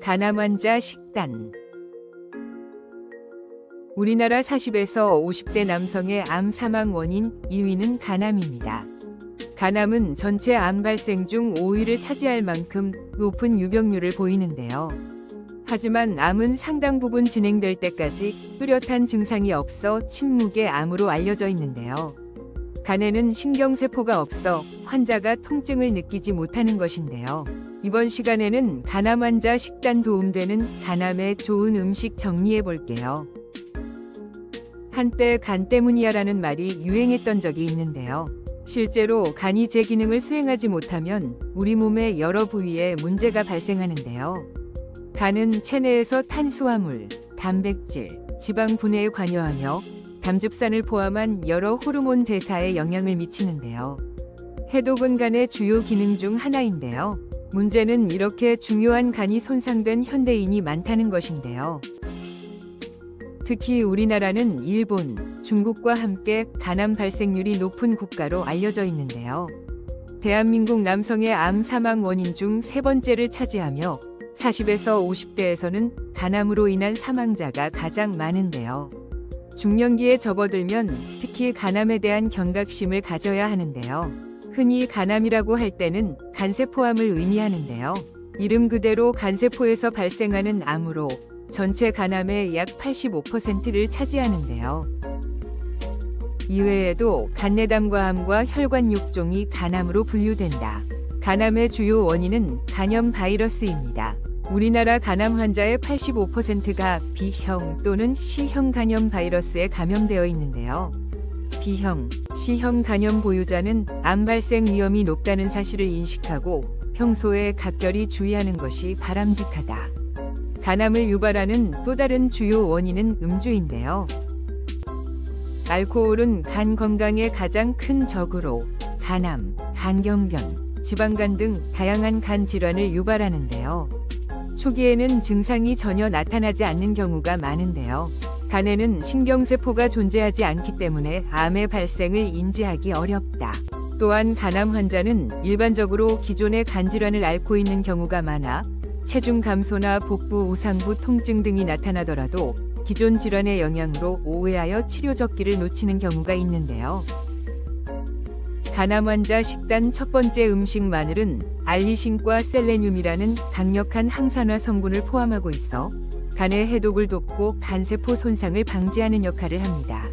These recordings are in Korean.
간암 환자 식단. 우리나라 40에서 50대 남성의 암 사망 원인 2위는 간암입니다. 간암은 전체 암 발생 중 5위를 차지할 만큼 높은 유병률을 보이는데요. 하지만 암은 상당 부분 진행될 때까지 뚜렷한 증상이 없어 침묵의 암으로 알려져 있는데요. 간에는 신경세포가 없어 환자가 통증을 느끼지 못하는 것인데요. 이번 시간에는 간암 환자 식단 도움되는 간암에 좋은 음식 정리해 볼게요. 한때 간 때문이야라는 말이 유행했던 적이 있는데요. 실제로 간이 제 기능을 수행하지 못하면 우리 몸의 여러 부위에 문제가 발생하는데요. 간은 체내에서 탄수화물, 단백질, 지방 분해에 관여하며 담즙산을 포함한 여러 호르몬 대사에 영향을 미치는데요. 해독은 간의 주요 기능 중 하나인데요. 문제는 이렇게 중요한 간이 손상된 현대인이 많다는 것인데요. 특히 우리나라는 일본, 중국과 함께 간암 발생률이 높은 국가로 알려져 있는데요. 대한민국 남성의 암 사망 원인 중 세 번째를 차지하며 40에서 50대에서는 간암으로 인한 사망자가 가장 많은데요. 중년기에 접어들면 특히 간암에 대한 경각심을 가져야 하는데요. 흔히 간암이라고 할 때는 간세포암을 의미하는데요. 이름 그대로 간세포에서 발생하는 암으로 전체 간암의 약 85%를 차지하는데요. 이외에도 간내담과암과 혈관육종이 간암으로 분류된다. 간암의 주요 원인은 간염 바이러스입니다. 우리나라 간암 환자의 85%가 B형 또는 C형 간염 바이러스에 감염되어 있는데요. B형, C형 간염 보유자는 암 발생 위험이 높다는 사실을 인식하고 평소에 각별히 주의하는 것이 바람직하다. 간암을 유발하는 또 다른 주요 원인은 음주인데요. 알코올은 간 건강에 가장 큰 적으로 간암, 간경변, 지방간 등 다양한 간 질환을 유발하는데요. 초기에는 증상이 전혀 나타나지 않는 경우가 많은데요. 간에는 신경세포가 존재하지 않기 때문에 암의 발생을 인지하기 어렵다. 또한 간암 환자는 일반적으로 기존의 간 질환을 앓고 있는 경우가 많아 체중 감소나 복부 우상부 통증 등이 나타나더라도 기존 질환의 영향으로 오해하여 치료적기를 놓치는 경우가 있는데요. 간암 환자 식단 첫 번째 음식 마늘은 알리신과 셀레늄이라는 강력한 항산화 성분을 포함하고 있어 간의 해독을 돕고 간세포 손상을 방지하는 역할을 합니다.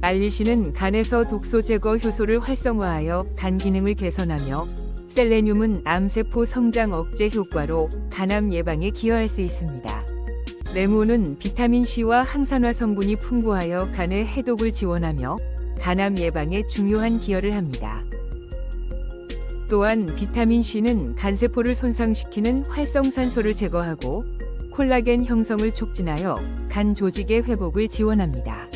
알리신은 간에서 독소 제거 효소를 활성화하여 간 기능을 개선하며 셀레늄은 암세포 성장 억제 효과로 간암 예방에 기여할 수 있습니다. 레몬은 비타민C와 항산화 성분이 풍부하여 간의 해독을 지원하며 간암 예방에 중요한 기여를 합니다. 또한 비타민C는 간세포를 손상시키는 활성산소를 제거하고 콜라겐 형성을 촉진하여 간 조직의 회복을 지원합니다.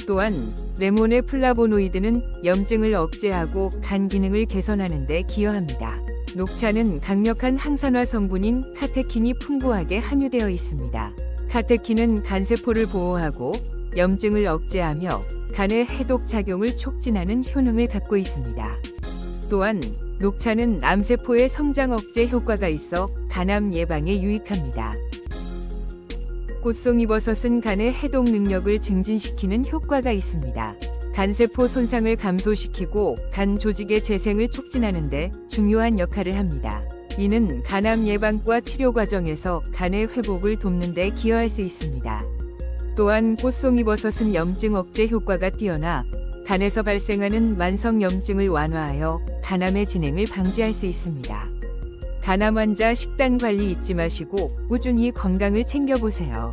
또한 레몬의 플라보노이드는 염증을 억제하고 간 기능을 개선하는 데 기여합니다. 녹차는 강력한 항산화 성분인 카테킨이 풍부하게 함유되어 있습니다. 카테킨은 간세포를 보호하고 염증을 억제하며 간의 해독 작용을 촉진하는 효능을 갖고 있습니다. 또한 녹차는 암세포의 성장 억제 효과가 있어 간암 예방에 유익합니다. 꽃송이버섯은 간의 해독 능력을 증진시키는 효과가 있습니다. 간세포 손상을 감소시키고 간 조직의 재생을 촉진하는 데 중요한 역할을 합니다. 이는 간암 예방과 치료 과정에서 간의 회복을 돕는 데 기여할 수 있습니다. 또한 꽃송이버섯은 염증 억제 효과가 뛰어나 간에서 발생하는 만성 염증을 완화하여 간암의 진행을 방지할 수 있습니다. 간암 환자 식단 관리 잊지 마시고 꾸준히 건강을 챙겨보세요.